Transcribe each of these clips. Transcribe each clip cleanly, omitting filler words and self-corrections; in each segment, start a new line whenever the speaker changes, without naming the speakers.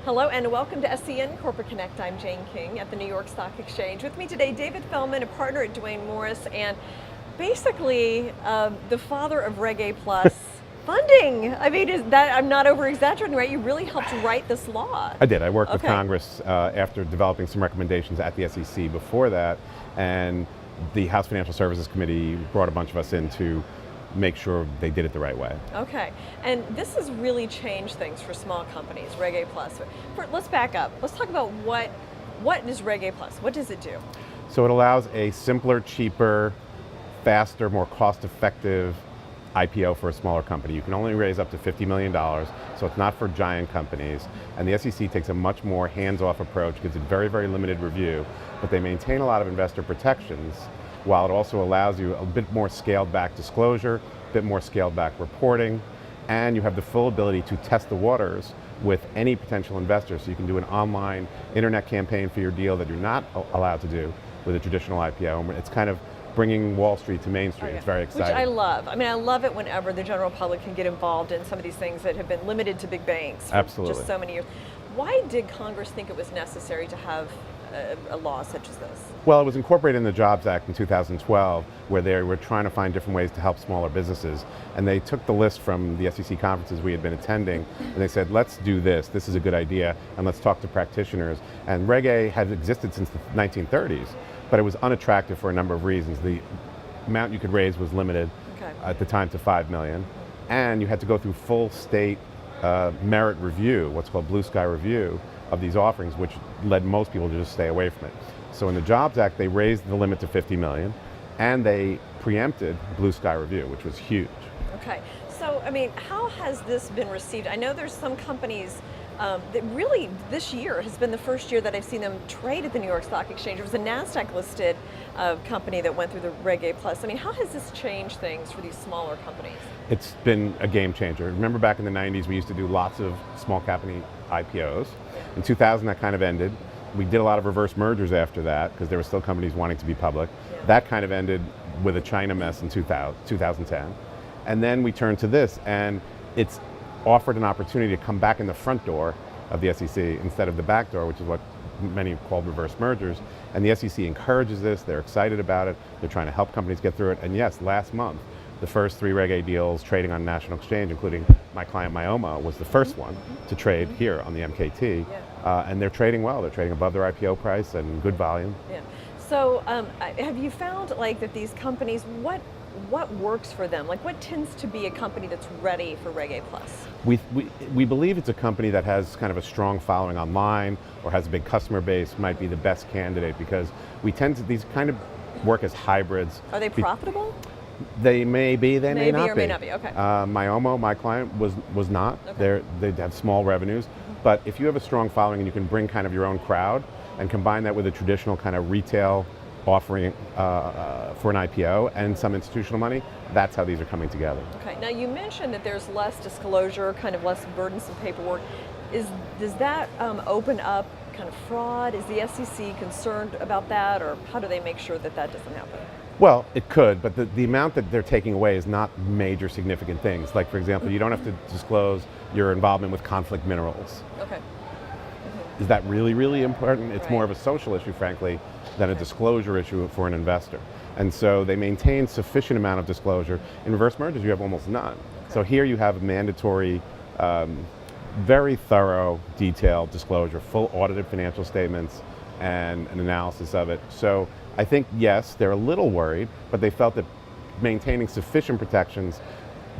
Hello and welcome to SCN Corporate Connect. I'm Jane King at the New York Stock Exchange. With me today, David Feldman, a partner at Duane Morris, and basically the father of Reg A Plus funding. I mean, I'm not over-exaggerating, right? You really helped write this law.
I did. I worked with Congress after developing some recommendations at the SEC before that, and the House Financial Services Committee brought a bunch of us in to make sure they did it the right way.
Okay, and this has really changed things for small companies, Reg A Plus. Let's back up. Let's talk about what is Reg A Plus? What does it do?
So it allows a simpler, cheaper, faster, more cost-effective IPO for a smaller company. You can only raise up to $50 million, so it's not for giant companies. And the SEC takes a much more hands-off approach, gives it very, very limited review, but they maintain a lot of investor protections, while it also allows you a bit more scaled back disclosure, a bit more scaled back reporting, and you have the full ability to test the waters with any potential investor. So you can do an online internet campaign for your deal that you're not allowed to do with a traditional IPO. It's kind of bringing Wall Street to Main Street. It's very exciting.
Which I love. I mean, I love it whenever the general public can get involved in some of these things that have been limited to big banks for just so many years. Why did Congress think it was necessary to have a law such as this?
Well, it was incorporated in the Jobs Act in 2012, where they were trying to find different ways to help smaller businesses. And they took the list from the SEC conferences we had been attending, and they said, let's do this. This is a good idea, and let's talk to practitioners. And Reg A had existed since the 1930s, but it was unattractive for a number of reasons. The amount you could raise was limited at the time to $5 million, and you had to go through full state merit review, what's called blue sky review, of these offerings, which led most people to just stay away from it. So in the Jobs Act, they raised the limit to $50 million, and they preempted blue sky review, which was huge.
Okay, so I mean, how has this been received? I know there's some companies that really this year has been the first year that I've seen them trade at the New York Stock Exchange. It was a NASDAQ listed company that went through the Reg A Plus. I mean, how has this changed things for these smaller companies?
It's been a game changer. Remember back in the 90s, we used to do lots of small company IPOs. In 2000, that kind of ended. We did a lot of reverse mergers after that because there were still companies wanting to be public. That kind of ended with a China mess in 2010. And then we turned to this, and it's offered an opportunity to come back in the front door of the SEC instead of the back door, which is what many have called reverse mergers. And the SEC encourages this. They're excited about it. They're trying to help companies get through it. And yes, last month, the first 3 Reg A deals trading on National Exchange, including my client Myomo, was the first one to trade here on the MKT. And they're trading well. They're trading above their IPO price and good volume.
So have you found like that these companies, what works for them? Like what tends to be a company that's ready for Reg A Plus?
We believe it's a company that has kind of a strong following online or has a big customer base, might be the best candidate, because we tend to, these kind of work as hybrids.
Are they profitable?
They may be, they may not be.
May not be, okay.
Myomo, my client, was not. They have small revenues, but if you have a strong following and you can bring kind of your own crowd and combine that with a traditional kind of retail offering for an IPO and some institutional money, that's how these are coming together.
Okay, now you mentioned that there's less disclosure, kind of less burdensome paperwork. Does that open up kind of fraud? Is the SEC concerned about that, or how do they make sure that that doesn't happen?
Well, it could, but the amount that they're taking away is not major significant things. Like, for example, you don't have to disclose your involvement with conflict minerals.
Okay.
Is that really, really important? It's more of a social issue, frankly, than a disclosure issue for an investor. And so they maintain sufficient amount of disclosure. In reverse mergers, you have almost none. So here you have mandatory, very thorough, detailed disclosure, full audited financial statements, and an analysis of it. So I think, yes, they're a little worried, but they felt that maintaining sufficient protections,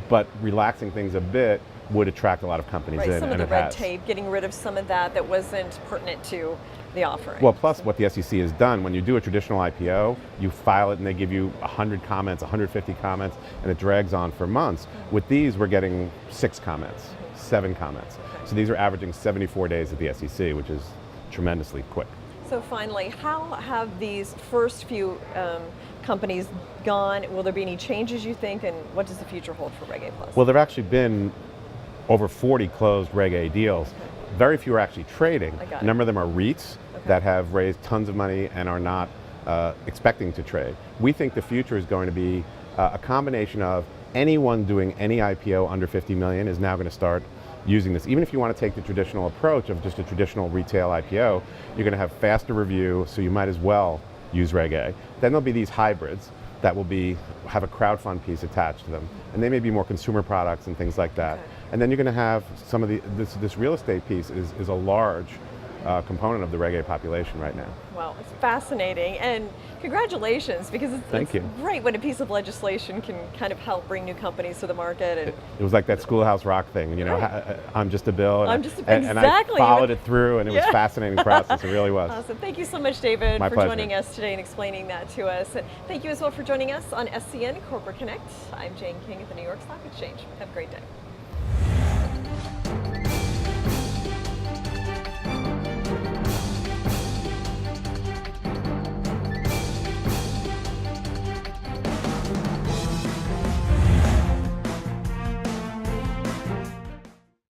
but relaxing things a bit, would attract a lot of companies in.
Some of the red tape, getting rid of some of that wasn't pertinent to the offering.
Well, plus what the SEC has done, when you do a traditional IPO, you file it and they give you 100 comments, 150 comments, and it drags on for months. With these, we're getting 6 comments, 7 comments. So these are averaging 74 days at the SEC, which is tremendously quick.
So finally, how have these first few companies gone? Will there be any changes, you think, and what does the future hold for Reg A Plus?
Well, there have actually been over 40 closed Reg A deals. Very few are actually trading. A number of them are REITs that have raised tons of money and are not expecting to trade. We think the future is going to be a combination of anyone doing any IPO under 50 million is now going to start using this. Even if you want to take the traditional approach of just a traditional retail IPO, you're going to have faster review, so you might as well use Reg A. Then there'll be these hybrids that will have a crowdfund piece attached to them, and they may be more consumer products and things like that.
Okay.
And then you're going to have some of this real estate piece is a large component of the Reg A population right now.
Well, it's fascinating, and congratulations, because
Thank you.
great when a piece of legislation can kind of help bring new companies to the market. And
It was like that Schoolhouse Rock thing, you know,
Right.
I'm just a bill. And
exactly.
I followed it through, and it was a fascinating process. It really was.
Awesome. Thank you so much, David,
My
for
pleasure.
joining us today and explaining that to us. And thank you as well for joining us on SCN Corporate Connect. I'm Jane King at the New York Stock Exchange. Have a great day.